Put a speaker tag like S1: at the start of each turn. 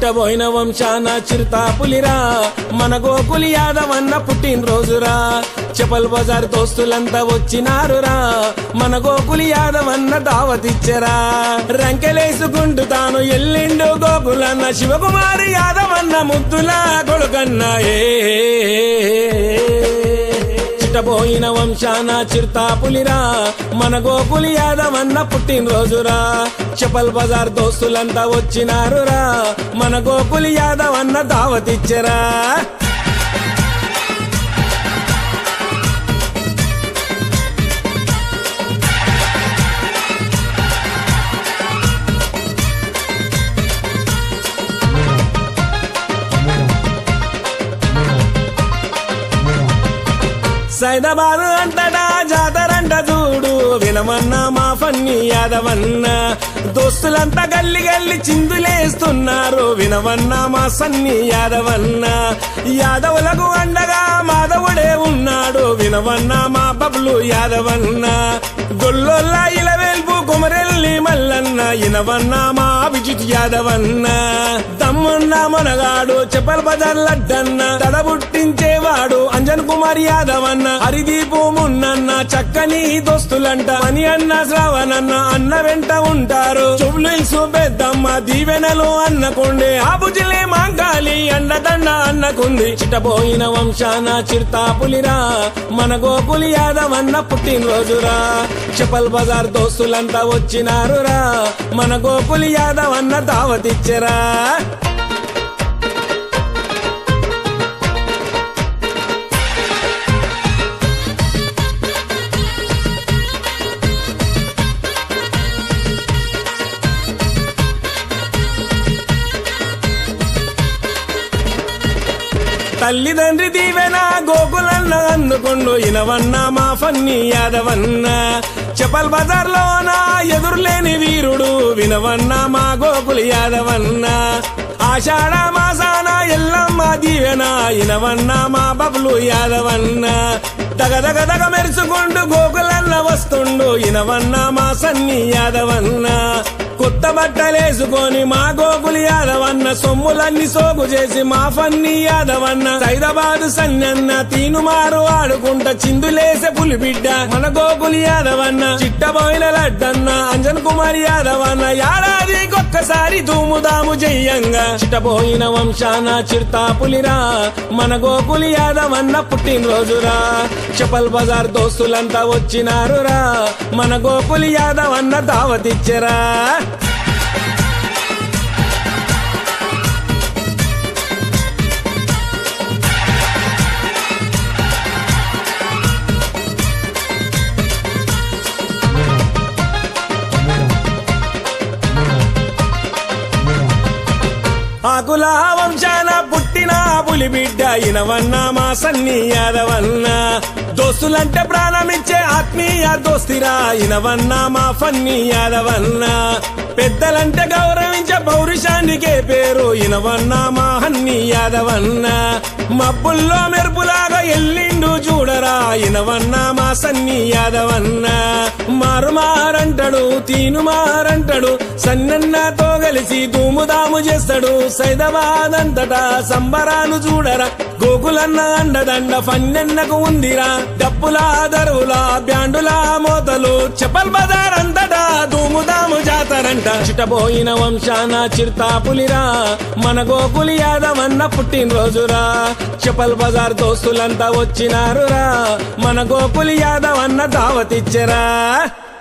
S1: చిట్టబోయిన వంశాన చిరుతా పులిరా మన గోకులి యాదవ్ అన్న పుట్టినరోజురా చపల్ బజార్ దోస్తులంతా వచ్చినారురా మన గోకులి యాదవ్ అన్న దావతిచ్చరా రంకెలేసుకుంటూ తాను ఎల్లిండు గోకులన్న శివకుమారి యాదవ్ అన్న ముద్దులా కొడుకన్నా చిట్టబోయిన వంశాన చిరుతా పులిరా మన గోకులి యాదవ్ అన్న పుట్టినరోజురా చపల్ బజార్ దోస్తులంతా వచ్చినారురా మన గోకులి యాదవ్ అన్న దావతిచ్చరా సైదాబాద్ అంతటా జాతరంట చూడు వినమన్నా మా ఫన్నీ యాదవన్న దోస్తులంతా గల్లి గల్లి చిందులేస్తున్నారు వినవన్నా మా సన్నీ యాదవన్న యాదవులకు అండగా మాధవుడే ఉన్నాడు వినవన్నా మా బబ్లు యాదవన్న గొల్లొల్లా ఇలవేల్పు కుమరెల్లి మల్లన్న ఇనవన్నా మా అభిజిత్ యాదవన్న తమ్మున్న మనగాడు చపల్ బజార్ లడ్డన్న తడబుట్టించేవాడు అంజన్ కుమార్ యాదవన్న హరిదీపు మున్నన్న చక్కని దోస్తులంట మని అన్న శ్రావణన్న అన్న వెంట ఉంటారు చుబ్లిల్సు పెద్దమ్మ దీవెనలు అన్నకుండే ఆబుజిలే మాంగాలి అండదండ అన్నకుంది చిట్టబోయిన వంశాన చిరుతా పులిరా మన గోకులి యాదవ్ అన్న పుట్టినరోజురా చపల్ బజార్ దోస్తులంతా వచ్చినారురా మన గోకులి యాదవ్ అన్న దావతిచ్చరా తల్లిదండ్రి దీవెన గోకులన్న అందుకుండు ఇనవన్నా మా ఫన్నీ యాదవన్న చపల్ బజార్ లోన ఎదురులేని వీరుడు వినవన్నా మా గోకులి యాదవన్న ఆషాఢ మాసాన ఎల్లమ్మ దీవెన ఇనవన్నా మా బబ్లు యాదవన్న దగదగ దగ మెరుచుకుంటూ గోకులన్న వస్తుండు ఇనవన్నా మా సన్నీ యాదవన్న కొత్త బట్టలేసుకొని మా గోకులి యాదవన్న సొమ్ములన్నీ సోగు చేసి మా ఫన్నీ యాదవన్న సైదాబాద్ సన్నన్న తీనుమారు ఆడుకుంటా చిందులేసే పులిబిడ్డ మన గోకులి యాదవన్న చిట్టబోయిన లడ్డన్న అంజన్ కుమార్ యాదవన్న ఏడాదికొక్కసారి ధూముదాము చెయ్యంగా చిట్టబోయిన వంశాన చిరుతా పులిరా మన గోకులి యాదవన్న పుట్టినరోజురా చపల్ బజార్ దోస్తులంతా వచ్చినారురా మన గోకులి యాదవన్న దావతిచ్చరా ఆకుల వంశాన పుట్టిన పులిబిడ్డ ఇనవన్నా మా సన్నీ యాదవన్న దోస్తులంటే ప్రాణమిచ్చే ఆత్మీయ దోస్తిరా ఇనవన్నా మా ఫన్నీ యాదవన్న పెద్దలంటే గౌరవించే పౌరుషానికే పేరు ఇనవన్నా మా హన్నీ యాదవన్న మబ్బుల్లో మెరుపులాగా ఎల్లిండు చూడరా ఇనవన్నా మా సన్నీ యాదవన్న మారుమారంటాడు తీనుమారంటాడు సన్నన్నతో కలిసి ధూముదాము చేస్తాడు సైదాబాద్ అంతటా సంబరాలు చూడరా గోకులన్న అండదండ ఫన్నెన్నకు ఉందిరా డప్పులా దరువులా బ్యాండులా మోతలు చపల్ బజార్ అంతటా ధూముదాము జాతరంట చిట్టబోయిన వంశాన చిరుతా పులిరా మన గోకులి యాదవ్ అన్న పుట్టినరోజురా చపల్ బజార్ దోస్తులంతా వచ్చినారురా మన గోకులి యాదవ్ అన్న దావతిచ్చరా